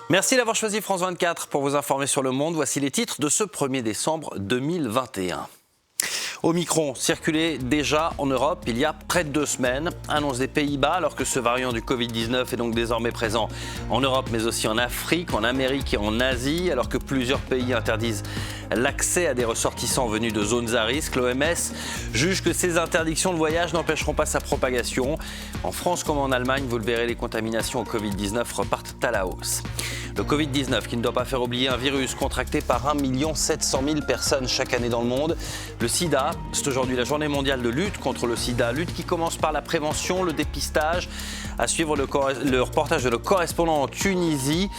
Merci d'avoir choisi France 24 pour vous informer sur le monde. Voici les titres de ce 1er décembre 2021. Omicron circulait déjà en Europe il y a près de 2 semaines, annonce des Pays-Bas, alors que ce variant du Covid-19 est donc désormais présent en Europe, mais aussi en Afrique, en Amérique et en Asie, alors que plusieurs pays interdisent l'accès à des ressortissants venus de zones à risque. L'OMS juge que ces interdictions de voyage n'empêcheront pas sa propagation. En France comme en Allemagne, vous le verrez, les contaminations au Covid-19 repartent à la hausse. Le Covid-19 qui ne doit pas faire oublier un virus contracté par 1 700 000 personnes chaque année dans le monde. Le sida, c'est aujourd'hui la journée mondiale de lutte contre le sida. Lutte qui commence par la prévention, le dépistage. À suivre le reportage de nos correspondants en Tunisie,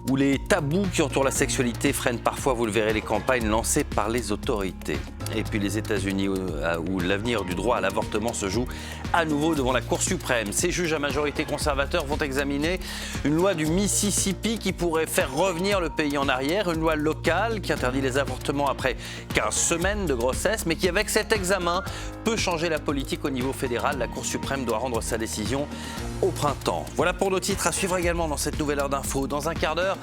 où les tabous qui entourent la sexualité freinent parfois, vous le verrez, les campagnes lancées par les autorités. Et puis les États-Unis, où l'avenir du droit à l'avortement se joue à nouveau devant la Cour suprême. Ces juges à majorité conservateurs vont examiner une loi du Mississippi qui pourrait faire revenir le pays en arrière, une loi locale qui interdit les avortements après 15 semaines de grossesse, mais qui, avec cet examen, peut changer la politique au niveau fédéral. La Cour suprême doit rendre sa décision au printemps. Voilà pour nos titres à suivre également dans cette nouvelle heure d'info. Dans un quart d'heure,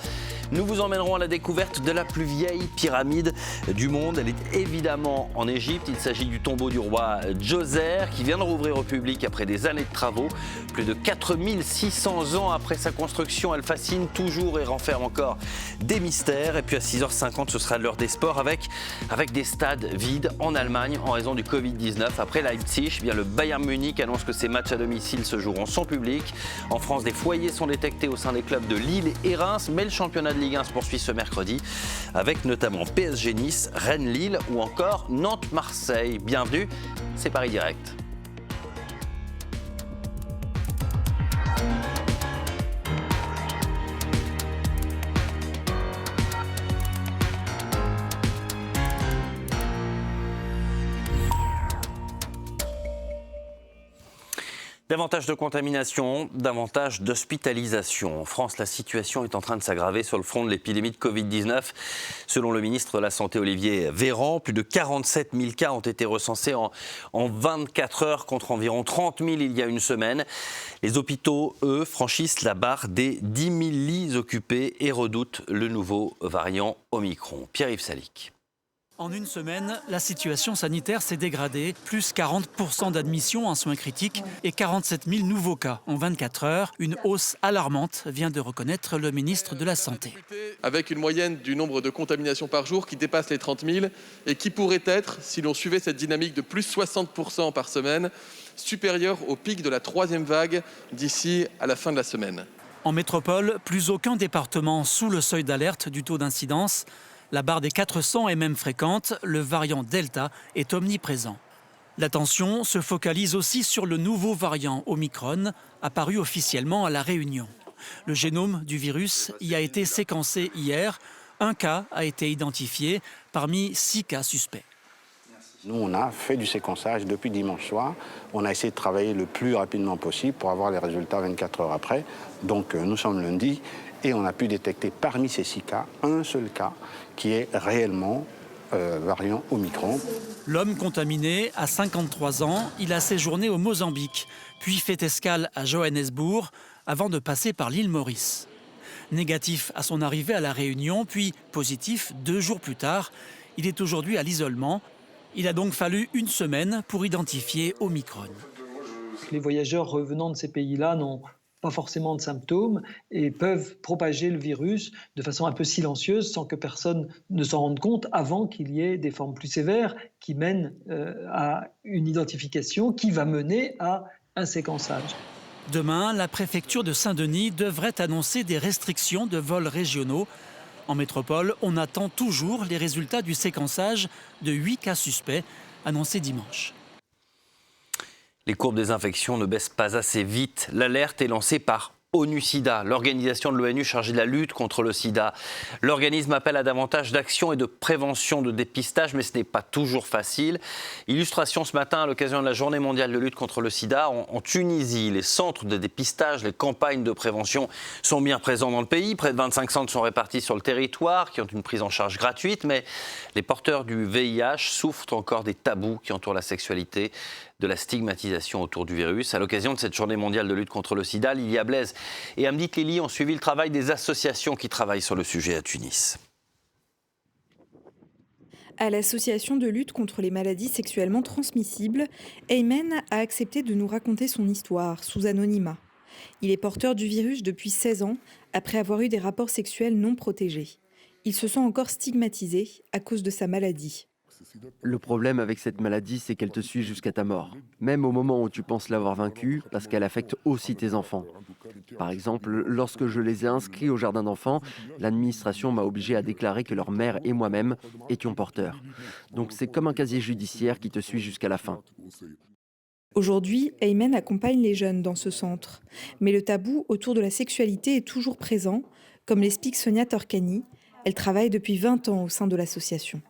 nous vous emmènerons à la découverte de la plus vieille pyramide du monde. Elle est évidemment en Égypte. Il s'agit du tombeau du roi Djoser qui vient de rouvrir au public après des années de travaux. Plus de 4600 ans après sa construction, elle fascine toujours et renferme encore des mystères. Et puis à 6h50, ce sera l'heure des sports avec des stades vides en Allemagne en raison du Covid-19. Après Leipzig, bien le Bayern Munich annonce que ses matchs à domicile se joueront sans public. En France, des foyers sont détectés au sein des clubs de Lille et Reims, mais le championnat de Ligue 1 se poursuit ce mercredi avec notamment PSG Nice, Rennes Lille ou encore Nantes Marseille. Bienvenue, c'est Paris Direct. Davantage de contamination, davantage d'hospitalisation. En France, la situation est en train de s'aggraver sur le front de l'épidémie de Covid-19. Selon le ministre de la Santé, Olivier Véran, plus de 47 000 cas ont été recensés en 24 heures contre environ 30 000 il y a une semaine. Les hôpitaux, eux, franchissent la barre des 10 000 lits occupés et redoutent le nouveau variant Omicron. Pierre-Yves Salic. En une semaine, la situation sanitaire s'est dégradée, plus 40% d'admissions en soins critiques et 47 000 nouveaux cas en 24 heures. Une hausse alarmante vient de reconnaître le ministre de la Santé. Avec une moyenne du nombre de contaminations par jour qui dépasse les 30 000 et qui pourrait être, si l'on suivait cette dynamique de plus 60% par semaine, supérieure au pic de la 3e vague d'ici à la fin de la semaine. En métropole, plus aucun département sous le seuil d'alerte du taux d'incidence. La barre des 400 est même fréquente, le variant Delta est omniprésent. L'attention se focalise aussi sur le nouveau variant Omicron, apparu officiellement à La Réunion. Le génome du virus y a été séquencé hier. Un cas a été identifié parmi 6 cas suspects. Nous, on a fait du séquençage depuis dimanche soir. On a essayé de travailler le plus rapidement possible pour avoir les résultats 24 heures après. Donc nous sommes lundi et on a pu détecter parmi ces 6 cas, un seul cas qui est réellement variant Omicron. L'homme contaminé a 53 ans. Il a séjourné au Mozambique, puis fait escale à Johannesburg avant de passer par l'île Maurice. Négatif à son arrivée à La Réunion, puis positif 2 jours plus tard. Il est aujourd'hui à l'isolement. Il a donc fallu une semaine pour identifier Omicron. Les voyageurs revenant de ces pays-là n'ont pas forcément de symptômes et peuvent propager le virus de façon un peu silencieuse sans que personne ne s'en rende compte avant qu'il y ait des formes plus sévères qui mènent à une identification qui va mener à un séquençage. Demain, la préfecture de Saint-Denis devrait annoncer des restrictions de vols régionaux. En métropole, on attend toujours les résultats du séquençage de 8 cas suspects annoncés dimanche. Les courbes des infections ne baissent pas assez vite. L'alerte est lancée par ONU-SIDA, l'organisation de l'ONU chargée de la lutte contre le sida. L'organisme appelle à davantage d'action et de prévention, de dépistage, mais ce n'est pas toujours facile. Illustration ce matin à l'occasion de la Journée mondiale de lutte contre le sida en Tunisie. Les centres de dépistage, les campagnes de prévention sont bien présents dans le pays. Près de 25 centres sont répartis sur le territoire, qui ont une prise en charge gratuite, mais les porteurs du VIH souffrent encore des tabous qui entourent la sexualité. de la stigmatisation autour du virus. À l'occasion de cette journée mondiale de lutte contre le sida, Lilia Blaise et Hamdit Lili ont suivi le travail des associations qui travaillent sur le sujet à Tunis. À l'association de lutte contre les maladies sexuellement transmissibles, Ayman a accepté de nous raconter son histoire sous anonymat. Il est porteur du virus depuis 16 ans, après avoir eu des rapports sexuels non protégés. Il se sent encore stigmatisé à cause de sa maladie. Le problème avec cette maladie, c'est qu'elle te suit jusqu'à ta mort. Même au moment où tu penses l'avoir vaincue, parce qu'elle affecte aussi tes enfants. Par exemple, lorsque je les ai inscrits au jardin d'enfants, l'administration m'a obligé à déclarer que leur mère et moi-même étions porteurs. Donc c'est comme un casier judiciaire qui te suit jusqu'à la fin. Aujourd'hui, Ayman accompagne les jeunes dans ce centre. Mais le tabou autour de la sexualité est toujours présent, comme l'explique Sonia Torkani. Elle travaille depuis 20 ans au sein de l'association.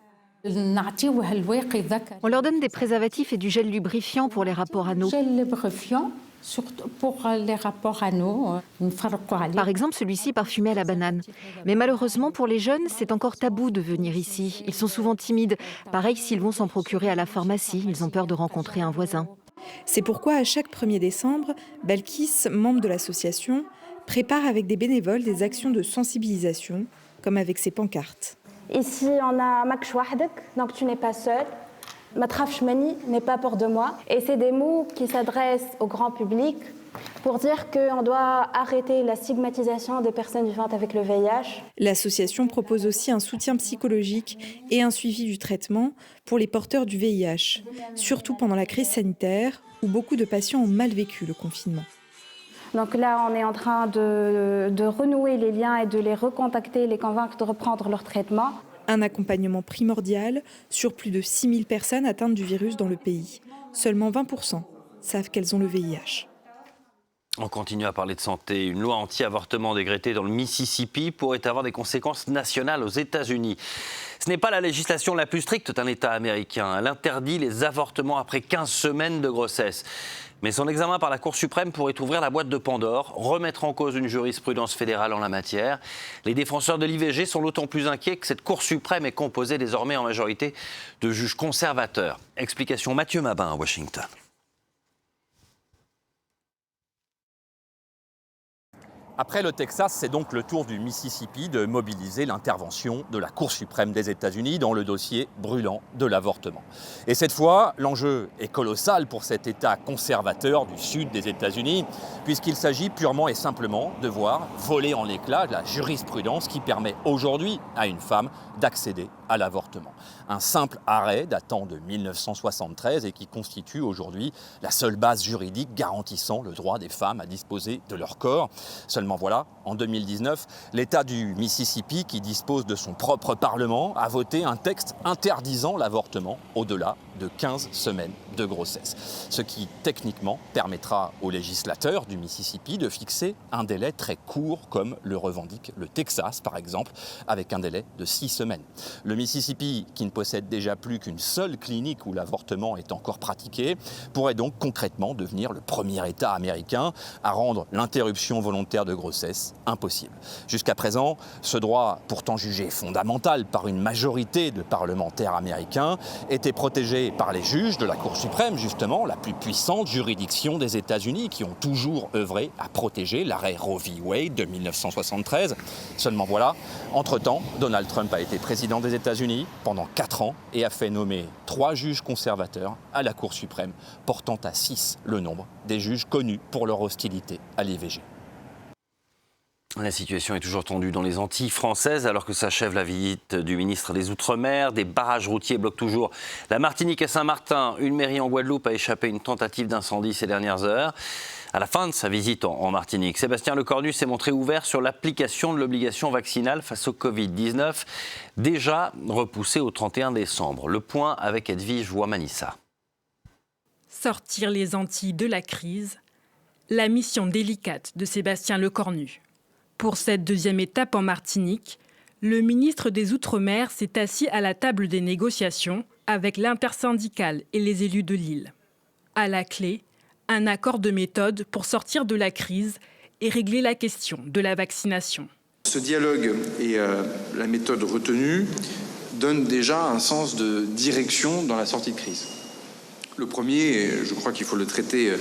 On leur donne des préservatifs et du gel lubrifiant pour les rapports anaux. Surtout pour les rapports anaux. Par exemple, celui-ci parfumé à la banane. Mais malheureusement, pour les jeunes, c'est encore tabou de venir ici. Ils sont souvent timides. Pareil, s'ils vont s'en procurer à la pharmacie, ils ont peur de rencontrer un voisin. C'est pourquoi à chaque 1er décembre, Balkis, membre de l'association, prépare avec des bénévoles des actions de sensibilisation, comme avec ces pancartes. Ici, on a Maksh Wahdek, donc tu n'es pas seul. Matraf Shmani n'est pas peur de moi. Et c'est des mots qui s'adressent au grand public pour dire qu'on doit arrêter la stigmatisation des personnes vivant avec le VIH. L'association propose aussi un soutien psychologique et un suivi du traitement pour les porteurs du VIH, surtout pendant la crise sanitaire où beaucoup de patients ont mal vécu le confinement. Donc là, on est en train de renouer les liens et de les recontacter, les convaincre de reprendre leur traitement. Un accompagnement primordial sur plus de 6000 personnes atteintes du virus dans le pays. Seulement 20% savent qu'elles ont le VIH. On continue à parler de santé. Une loi anti-avortement décrétée dans le Mississippi pourrait avoir des conséquences nationales aux États-Unis. Ce n'est pas la législation la plus stricte d'un État américain. Elle interdit les avortements après 15 semaines de grossesse. Mais son examen par la Cour suprême pourrait ouvrir la boîte de Pandore, remettre en cause une jurisprudence fédérale en la matière. Les défenseurs de l'IVG sont d'autant plus inquiets que cette Cour suprême est composée désormais en majorité de juges conservateurs. Explication Mathieu Mabin à Washington. Après le Texas, c'est donc le tour du Mississippi de mobiliser l'intervention de la Cour suprême des États-Unis dans le dossier brûlant de l'avortement. Et cette fois, l'enjeu est colossal pour cet État conservateur du sud des États-Unis, puisqu'il s'agit purement et simplement de voir voler en éclats la jurisprudence qui permet aujourd'hui à une femme d'accéder à l'avortement. Un simple arrêt datant de 1973 et qui constitue aujourd'hui la seule base juridique garantissant le droit des femmes à disposer de leur corps. Seulement voilà, en 2019, l'État du Mississippi, qui dispose de son propre Parlement, a voté un texte interdisant l'avortement au-delà de 15 semaines de grossesse. Ce qui, techniquement, permettra aux législateurs du Mississippi de fixer un délai très court, comme le revendique le Texas, par exemple, avec un délai de 6 semaines. Le Mississippi, qui ne possède déjà plus qu'une seule clinique où l'avortement est encore pratiqué, pourrait donc concrètement devenir le premier État américain à rendre l'interruption volontaire de grossesse impossible. Jusqu'à présent, ce droit, pourtant jugé fondamental par une majorité de parlementaires américains, était protégé par les juges de la Cour suprême, justement, la plus puissante juridiction des États-Unis, qui ont toujours œuvré à protéger l'arrêt Roe v. Wade de 1973. Seulement voilà, entre-temps, Donald Trump a été président des États-Unis pendant 4 ans et a fait nommer 3 juges conservateurs à la Cour suprême, portant à 6 le nombre des juges connus pour leur hostilité à l'IVG. La situation est toujours tendue dans les Antilles françaises alors que s'achève la visite du ministre des Outre-mer. Des barrages routiers bloquent toujours la Martinique et Saint-Martin. Une mairie en Guadeloupe a échappé à une tentative d'incendie ces dernières heures. À la fin de sa visite en Martinique, Sébastien Lecornu s'est montré ouvert sur l'application de l'obligation vaccinale face au Covid-19, déjà repoussée au 31 décembre. Le point avec Edwige Ouamanissa. Sortir les Antilles de la crise, la mission délicate de Sébastien Lecornu. Pour cette deuxième étape en Martinique, le ministre des Outre-mer s'est assis à la table des négociations avec l'intersyndicale et les élus de l'île. À la clé, un accord de méthode pour sortir de la crise et régler la question de la vaccination. Ce dialogue et la méthode retenue donnent déjà un sens de direction dans la sortie de crise. Le premier, et je crois qu'il faut le traiter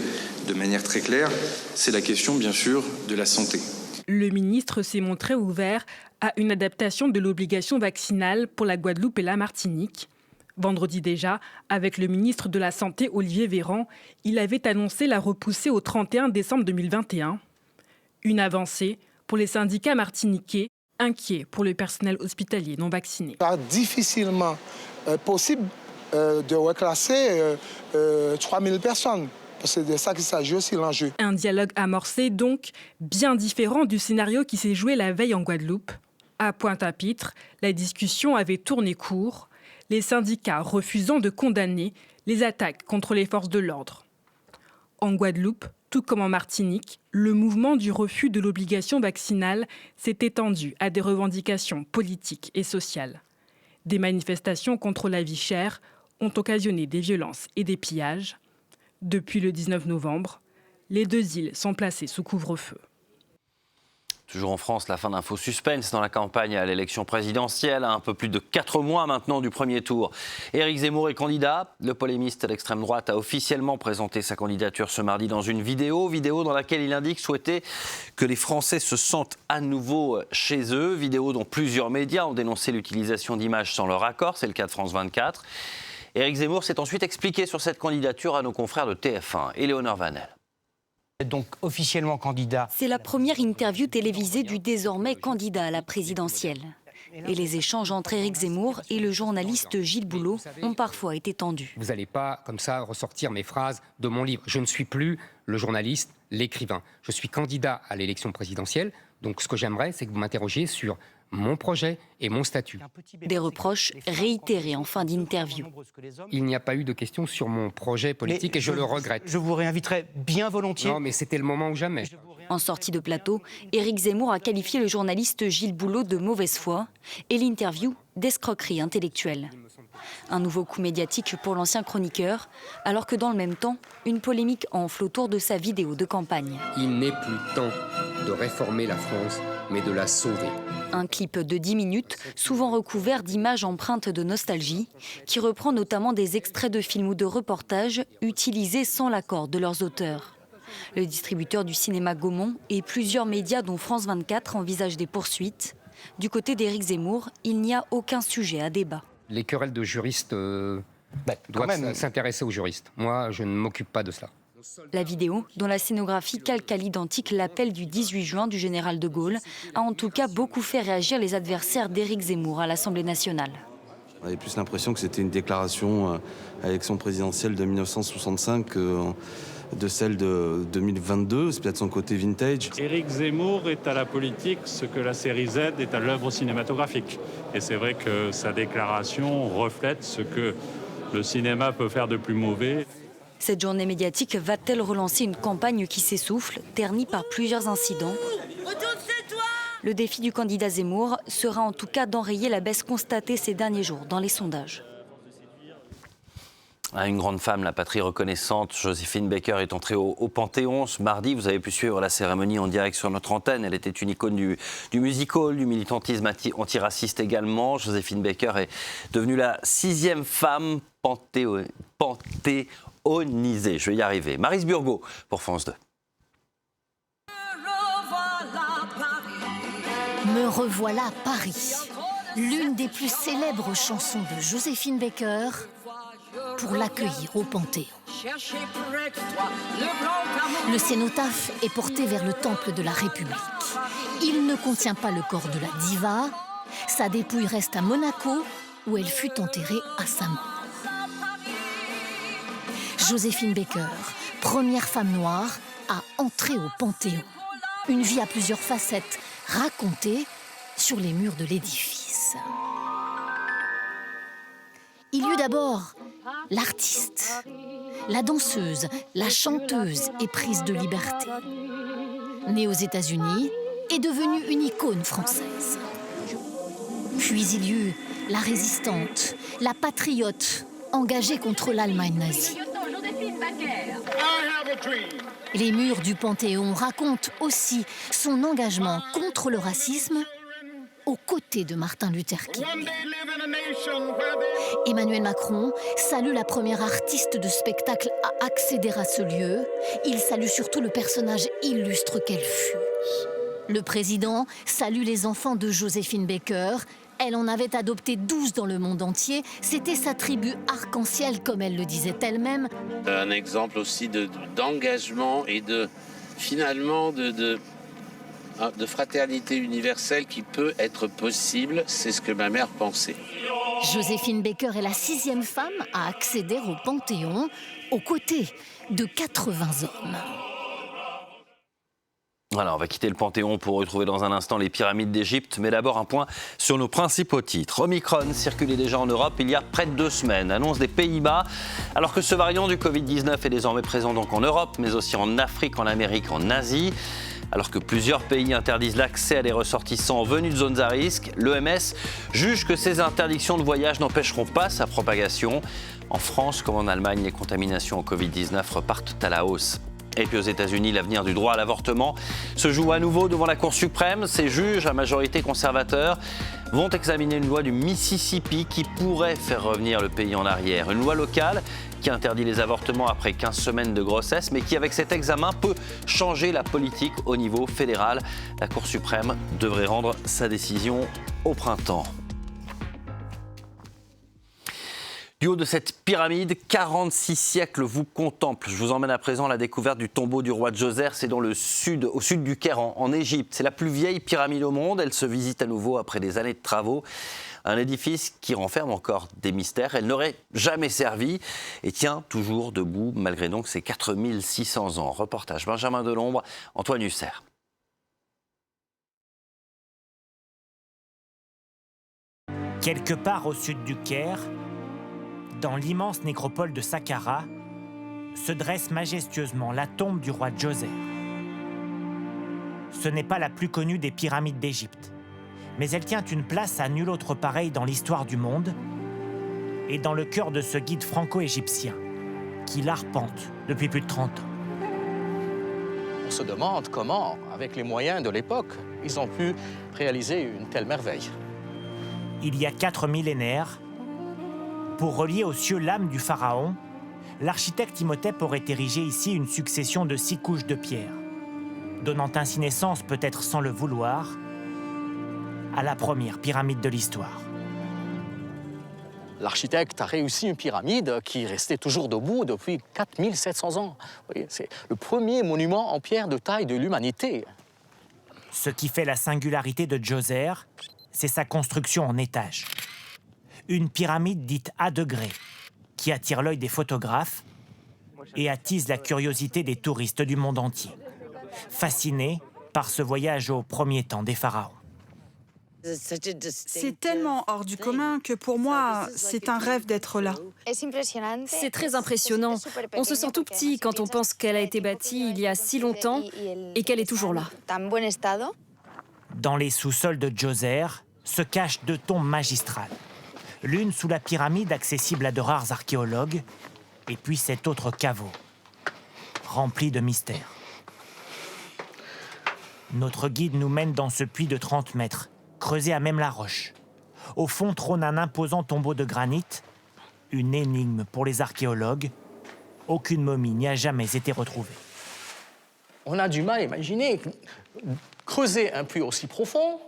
de manière très claire, c'est la question, bien sûr, de la santé. Le ministre s'est montré ouvert à une adaptation de l'obligation vaccinale pour la Guadeloupe et la Martinique. Vendredi déjà, avec le ministre de la Santé, Olivier Véran, il avait annoncé la repousser au 31 décembre 2021. Une avancée pour les syndicats martiniquais, inquiets pour le personnel hospitalier non vacciné. C'est difficilement possible de reclasser 3000 personnes. C'est de ça qu'il s'agit aussi, l'enjeu. Un dialogue amorcé, donc, bien différent du scénario qui s'est joué la veille en Guadeloupe. À Pointe-à-Pitre, la discussion avait tourné court, les syndicats refusant de condamner les attaques contre les forces de l'ordre. En Guadeloupe, tout comme en Martinique, le mouvement du refus de l'obligation vaccinale s'est étendu à des revendications politiques et sociales. Des manifestations contre la vie chère ont occasionné des violences et des pillages. Depuis le 19 novembre, les 2 îles sont placées sous couvre-feu. Toujours en France, la fin d'un faux suspense dans la campagne à l'élection présidentielle, à un peu plus de 4 mois maintenant du premier tour. Éric Zemmour est candidat. Le polémiste d'extrême droite a officiellement présenté sa candidature ce mardi dans une vidéo dans laquelle il indique souhaiter que les Français se sentent à nouveau chez eux. Vidéo dont plusieurs médias ont dénoncé l'utilisation d'images sans leur accord, c'est le cas de France 24. Éric Zemmour s'est ensuite expliqué sur cette candidature à nos confrères de TF1. Éléonore Vanel. Donc officiellement candidat. C'est la première interview télévisée du désormais candidat à la présidentielle. Et les échanges entre Éric Zemmour et le journaliste Gilles Boulot ont parfois été tendus. Vous n'allez pas comme ça ressortir mes phrases de mon livre. Je ne suis plus le journaliste, l'écrivain. Je suis candidat à l'élection présidentielle. Donc ce que j'aimerais, c'est que vous m'interrogiez sur mon projet et mon statut. Des reproches réitérés en fin d'interview. Il n'y a pas eu de questions sur mon projet politique et je le regrette. Je vous réinviterai bien volontiers. Non, mais c'était le moment ou jamais. En sortie de plateau, Éric Zemmour a qualifié le journaliste Gilles Boulot de mauvaise foi et l'interview d'escroquerie intellectuelle. Un nouveau coup médiatique pour l'ancien chroniqueur, alors que dans le même temps, une polémique enfle autour de sa vidéo de campagne. Il n'est plus temps de réformer la France, mais de la sauver. Un clip de 10 minutes, souvent recouvert d'images empreintes de nostalgie, qui reprend notamment des extraits de films ou de reportages utilisés sans l'accord de leurs auteurs. Le distributeur du cinéma Gaumont et plusieurs médias dont France 24 envisagent des poursuites. Du côté d'Éric Zemmour, il n'y a aucun sujet à débat. Les querelles de juristes doivent s'intéresser aux juristes. Moi, je ne m'occupe pas de cela. La vidéo, dont la scénographie calque à l'identique l'appel du 18 juin du général de Gaulle, a en tout cas beaucoup fait réagir les adversaires d'Éric Zemmour à l'Assemblée nationale. On avait plus l'impression que c'était une déclaration à l'élection présidentielle de 1965 de celle de 2022. C'est peut-être son côté vintage. Éric Zemmour est à la politique ce que la série Z est à l'œuvre cinématographique. Et c'est vrai que sa déclaration reflète ce que le cinéma peut faire de plus mauvais. Cette journée médiatique va-t-elle relancer une campagne qui s'essouffle, ternie par plusieurs incidents ? Le défi du candidat Zemmour sera en tout cas d'enrayer la baisse constatée ces derniers jours dans les sondages. Une grande femme, la patrie reconnaissante, Joséphine Baker est entrée au Panthéon ce mardi. Vous avez pu suivre la cérémonie en direct sur notre antenne. Elle était une icône du music-hall, du militantisme antiraciste également. Joséphine Baker est devenue la 6e femme panthéonisée. Je vais y arriver. Maryse Burgot pour France 2. Me revoilà à Paris, l'une des plus célèbres chansons de Joséphine Baker, pour l'accueillir au Panthéon. Le cénotaphe est porté vers le temple de la République. Il ne contient pas le corps de la diva. Sa dépouille reste à Monaco, où elle fut enterrée à sa mort. Joséphine Baker, première femme noire à entrer au Panthéon. Une vie à plusieurs facettes, racontée sur les murs de l'édifice. Il y eut d'abord l'artiste, la danseuse, la chanteuse éprise de liberté. Née aux États-Unis et devenue une icône française. Puis il y eut la résistante, la patriote engagée contre l'Allemagne nazie. Les murs du Panthéon racontent aussi son engagement contre le racisme aux côtés de Martin Luther King. Emmanuel Macron salue la première artiste de spectacle à accéder à ce lieu. Il salue surtout le personnage illustre qu'elle fut. Le président salue les enfants de Joséphine Baker. Elle en avait adopté 12 dans le monde entier. C'était sa tribu arc-en-ciel, comme elle le disait elle-même. Un exemple aussi d'engagement et finalement de fraternité universelle qui peut être possible. C'est ce que ma mère pensait. Joséphine Baker est la 6e femme à accéder au Panthéon, aux côtés de 80 hommes. Voilà, on va quitter le Panthéon pour retrouver dans un instant les pyramides d'Égypte. Mais d'abord, un point sur nos principaux titres. Omicron circulait déjà en Europe il y a près de 2 semaines. Annonce des Pays-Bas. Alors que ce variant du Covid-19 est désormais présent donc en Europe, mais aussi en Afrique, en Amérique, en Asie. Alors que plusieurs pays interdisent l'accès à des ressortissants venus de zones à risque, l'OMS juge que ces interdictions de voyage n'empêcheront pas sa propagation. En France comme en Allemagne, les contaminations au Covid-19 repartent à la hausse. Et puis aux États-Unis, l'avenir du droit à l'avortement se joue à nouveau devant la Cour suprême. Ces juges, à majorité conservateurs, vont examiner une loi du Mississippi qui pourrait faire revenir le pays en arrière. Une loi locale qui interdit les avortements après 15 semaines de grossesse, mais qui, avec cet examen, peut changer la politique au niveau fédéral. La Cour suprême devrait rendre sa décision au printemps. Du haut de cette pyramide, 46 siècles vous contemplent. Je vous emmène à présent à la découverte du tombeau du roi Djoser. C'est dans le sud, au sud du Caire, en Égypte. C'est la plus vieille pyramide au monde. Elle se visite à nouveau après des années de travaux. Un édifice qui renferme encore des mystères. Elle n'aurait jamais servi et tient toujours debout malgré donc ses 4600 ans. Reportage Benjamin Delombre, Antoine Husser. Quelque part au sud du Caire, dans l'immense nécropole de Saqqara, se dresse majestueusement la tombe du roi Djoser. Ce n'est pas la plus connue des pyramides d'Égypte, mais elle tient une place à nul autre pareil dans l'histoire du monde et dans le cœur de ce guide franco-égyptien qui l'arpente depuis plus de 30 ans. On se demande comment, avec les moyens de l'époque, ils ont pu réaliser une telle merveille. Il y a 4 millénaires, pour relier aux cieux l'âme du pharaon, l'architecte Imhotep aurait érigé ici une succession de 6 couches de pierre, donnant ainsi naissance, peut-être sans le vouloir, à la première pyramide de l'histoire. L'architecte a réussi une pyramide qui restait toujours debout depuis 4700 ans. Vous voyez, c'est le premier monument en pierre de taille de l'humanité. Ce qui fait la singularité de Djoser, c'est sa construction en étage. Une pyramide dite à degrés, qui attire l'œil des photographes et attise la curiosité des touristes du monde entier, fascinés par ce voyage au premier temps des pharaons. C'est tellement hors du commun que pour moi, c'est un rêve d'être là. C'est très impressionnant. On se sent tout petit quand on pense qu'elle a été bâtie il y a si longtemps et qu'elle est toujours là. Dans les sous-sols de Djoser se cachent 2 tombes magistrales. L'une sous la pyramide accessible à de rares archéologues, et puis cet autre caveau, rempli de mystères. Notre guide nous mène dans ce puits de 30 mètres, creusé à même la roche. Au fond trône un imposant tombeau de granit, une énigme pour les archéologues. Aucune momie n'y a jamais été retrouvée. On a du mal à imaginer creuser un puits aussi profond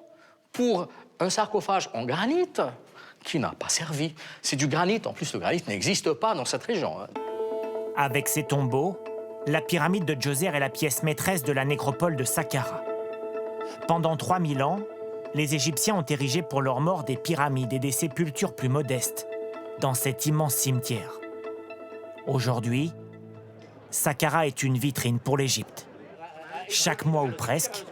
pour un sarcophage en granit qui n'a pas servi. C'est du granit. En plus, le granit n'existe pas dans cette région. Avec ces tombeaux, la pyramide de Djoser est la pièce maîtresse de la nécropole de Saqqara. Pendant 3000 ans, les Égyptiens ont érigé pour leurs morts des pyramides et des sépultures plus modestes dans cet immense cimetière. Aujourd'hui, Saqqara est une vitrine pour l'Égypte. Chaque mois ou presque,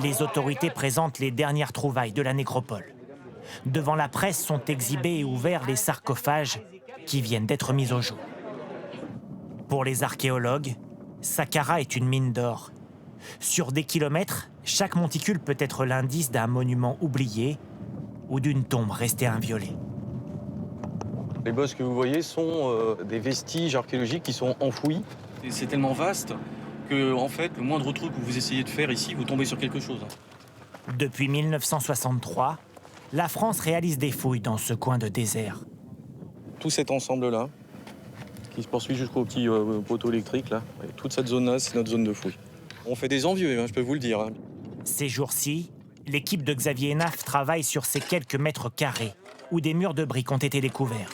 les autorités présentent les dernières trouvailles de la nécropole. Devant la presse sont exhibés et ouverts les sarcophages qui viennent d'être mis au jour. Pour les archéologues, Saqqara est une mine d'or. Sur des kilomètres, chaque monticule peut être l'indice d'un monument oublié ou d'une tombe restée inviolée. Les bosses que vous voyez sont des vestiges archéologiques qui sont enfouis. C'est tellement vaste que, en fait, le moindre truc que vous essayez de faire ici, vous tombez sur quelque chose. Depuis 1963, la France réalise des fouilles dans ce coin de désert. Tout cet ensemble-là, qui se poursuit jusqu'au petit poteau électrique, là, et toute cette zone-là, c'est notre zone de fouille. On fait des envieux, hein, je peux vous le dire. Hein. Ces jours-ci, l'équipe de Xavier Hénaf travaille sur ces quelques mètres carrés où des murs de briques ont été découverts.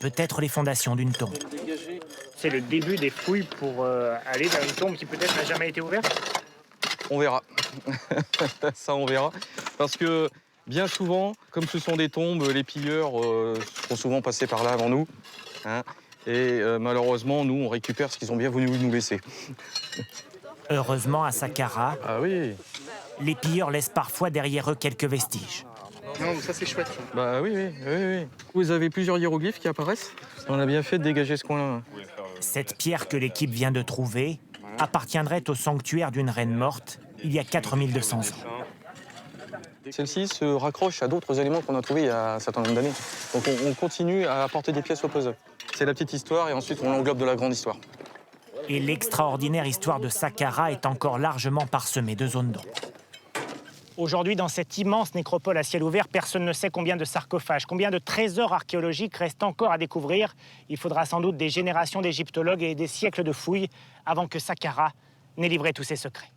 Peut-être les fondations d'une tombe. C'est le début des fouilles pour aller vers une tombe qui peut-être n'a jamais été ouverte? On verra. Ça, on verra. Parce que bien souvent, comme ce sont des tombes, les pilleurs sont souvent passés par là avant nous. Hein, et malheureusement, nous, on récupère ce qu'ils ont bien voulu nous laisser. Heureusement, à Saqqara, oui. Les pilleurs laissent parfois derrière eux quelques vestiges. Non, ça c'est chouette. Bah oui. Vous avez plusieurs hiéroglyphes qui apparaissent. On a bien fait de dégager ce coin-là. Cette pierre que l'équipe vient de trouver appartiendrait au sanctuaire d'une reine morte il y a 4200 ans. Celle-ci se raccroche à d'autres éléments qu'on a trouvés il y a un certain nombre d'années. Donc on continue à apporter des pièces au puzzle. C'est la petite histoire et ensuite on l'englobe de la grande histoire. Et l'extraordinaire histoire de Saqqara est encore largement parsemée de zones d'ombre. Aujourd'hui, dans cette immense nécropole à ciel ouvert, personne ne sait combien de sarcophages, combien de trésors archéologiques restent encore à découvrir. Il faudra sans doute des générations d'égyptologues et des siècles de fouilles avant que Saqqara n'ait livré tous ses secrets.